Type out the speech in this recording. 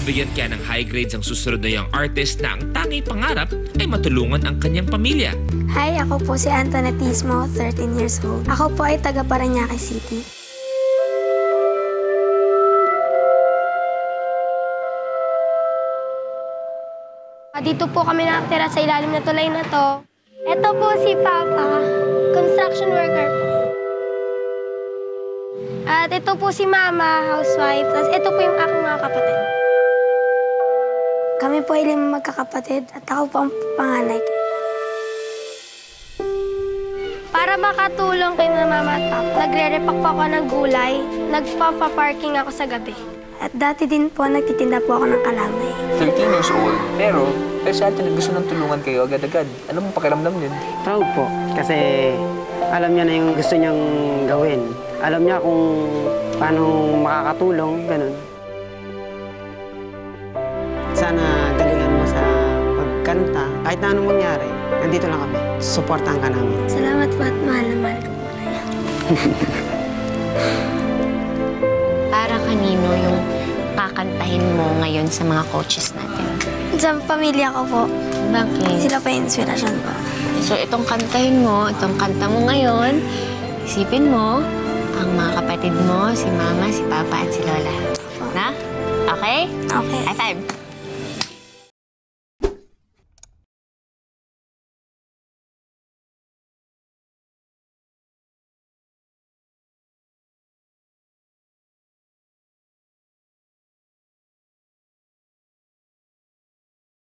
Nabigyan kaya ng high grades ang susunod na young artist na ang tanging pangarap ay matulungan ang kanyang pamilya. Hi, ako po si Antonetismo, 13 years old. Ako po ay taga Parañaque City. Dito po kami nakatira sa ilalim na tulay na to. Ito po si Papa, construction worker po. At ito po si Mama, housewife. Tapos ito po yung aking mga kapatid. Kami po ay 5 magkakapatid at ako po ang panganay. Para makatulong kay Mama at Papa, nagre-repack po ako ng gulay. Nagpapa-parking ako sa gabi. At dati din po, nagtitinda po ako ng kalamay. 13 years old, pero sa atin gusto nang tulungan kayo agad-agad. Ano mong pakiramdam yun? Proud po, kasi alam niya na yung gusto niyang gawin. Alam niya kung paano makakatulong, ganun. Sana galingan mo sa pagkanta. Kahit na anong mangyari, nandito lang kami. Supportahan ka namin. Salamat po at mahal na mahal ko po kayo. Para kanino yung kakantahin mo ngayon sa mga coaches natin? Sa pamilya ko po. Bakit? Sila pa yung inspirasyon ko. So itong kantahin mo, itong kanta mo ngayon, isipin mo ang mga kapatid mo, si Mama, si Papa at si Lola. Na? Okay? Okay. High five!